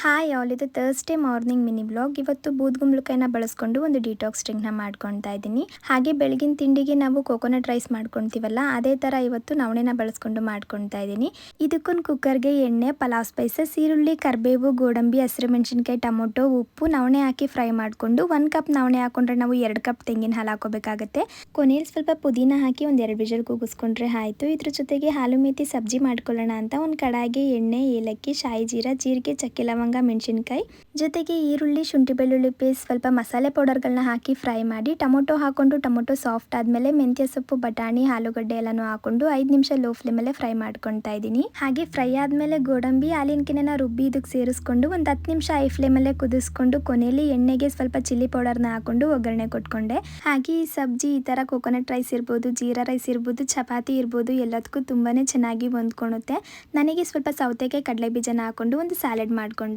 Hi all, ಇದು Thursday morning mini blog. ಇವತ್ತು ಬೂದ್ಗುಂಬಳಕಾಯಿನ ಬಳಸ್ಕೊಂಡು ಒಂದು ಡಿಟಾಕ್ಸ್ ಡ್ರಿಂಕ್ನ ಮಾಡ್ಕೊತಾ ಇದ್ದೀನಿ. ಹಾಗೆ ಬೆಳಗಿನ ತಿಂಡಿಗೆ ನಾವು ಕೋಕೋನಟ್ ರೈಸ್ ಮಾಡ್ಕೊತೀವಲ್ಲ, ಅದೇ ಥರ ಇವತ್ತು ನವಣೆನ ಬಳಸ್ಕೊಂಡು ಮಾಡ್ಕೊತಾ ಇದ್ದೀನಿ. ಇದಕ್ಕೊಂದು ಕುಕ್ಕರ್ಗೆ ಎಣ್ಣೆ, ಪಲಾವ್ ಸ್ಪೈಸಸ್, ಈರುಳ್ಳಿ, ಕರಿಬೇವು, ಗೋಡಂಬಿ, ಹಸಿರು ಮೆಣಸಿನ್ಕಾಯಿ, ಟೊಮೊಟೊ, ಉಪ್ಪು, ನವಣೆ ಹಾಕಿ ಫ್ರೈ ಮಾಡಿಕೊಂಡು 1 ಕಪ್ ನವಣೆ ಹಾಕೊಂಡ್ರೆ ನಾವು 2 ಕಪ್ ತೆಂಗಿನ ಹಾಲು ಹಾಕೋಬೇಕಾಗುತ್ತೆ. ಕೊನೆಯಲ್ಲಿ ಸ್ವಲ್ಪ ಪುದೀನ ಹಾಕಿ ಒಂದು 2 ವಿಷಲ್ ಕೂಗಿಸ್ಕೊಂಡ್ರೆ ಆಯಿತು. ಇದ್ರ ಜೊತೆಗೆ ಹಾಲು ಮೇಥಿ ಸಬ್ಜಿ ಮಾಡ್ಕೊಳ್ಳೋಣ ಅಂತ ಒಂದು ಕಡಾಯಿಗೆ ಎಣ್ಣೆ, ಏಲಕ್ಕಿ, ಶಾಯಿ ಜೀರಿಗೆ, ಚಕ್ಕೆ ಲವಂಗ, ಮೆಣಸಿನಕಾಯಿ ಜೊತೆಗೆ ಈರುಳ್ಳಿ, ಶುಂಠಿ ಬೆಳ್ಳುಳ್ಳಿ ಪೇಸ್ಟ್, ಸ್ವಲ್ಪ ಮಸಾಲೆ ಪೌಡರ್ಗಳನ್ನ ಹಾಕಿ ಫ್ರೈ ಮಾಡಿ ಟೊಮೊಟೊ ಹಾಕೊಂಡು ಟೊಮೊಟೊ ಸಾಫ್ಟ್ ಆದಮೇಲೆ ಮೆಂತ್ಯ ಸೊಪ್ಪು, ಬಟಾಣಿ, ಆಲೂಗಡ್ಡೆ ಎಲ್ಲನೂ ಹಾಕೊಂಡು 5 ನಿಮಿಷ ಲೋ ಫ್ಲೇಮಲ್ಲೇ ಫ್ರೈ ಮಾಡ್ಕೊತಾ ಇದ್ದೀನಿ. ಹಾಗೆ ಫ್ರೈ ಆದಮೇಲೆ ಗೋಡಂಬಿ, ಹಾಲಿನ ಕೆನೆನ ರುಬ್ಬಿ ಇದಕ್ಕೆ ಸೇರಿಸ್ಕೊಂಡು ಒಂದು 10 ನಿಮಿಷ ಹೈ ಫ್ಲೇಮಲ್ಲೇ ಕುದಿಸ್ಕೊಂಡು ಕೊನೆಯಲ್ಲಿ ಎಣ್ಣೆಗೆ ಸ್ವಲ್ಪ ಚಿಲ್ಲಿ ಪೌಡರ್ನ ಹಾಕೊಂಡು ಒಗ್ಗರಣೆ ಕೊಟ್ಕೊಂಡೆ. ಹಾಗೆ ಈ ಸಬ್ಜಿ ಈ ಥರ ಕೋಕೋನಟ್ ರೈಸ್ ಇರ್ಬೋದು, ಜೀರಾ ರೈಸ್ ಇರ್ಬೋದು, ಚಪಾತಿ ಇರ್ಬೋದು, ಎಲ್ಲದಕ್ಕೂ ತುಂಬಾ ಚೆನ್ನಾಗಿ ಹೊಂದ್ಕೊಳುತ್ತೆ. ನನಗೆ ಸ್ವಲ್ಪ ಸೌತೆಕಾಯಿ, ಕಡಲೆ ಬೀಜನ ಹಾಕೊಂಡು ಒಂದು ಸ್ಯಾಲೆಡ್ ಮಾಡಿಕೊಂಡೆ.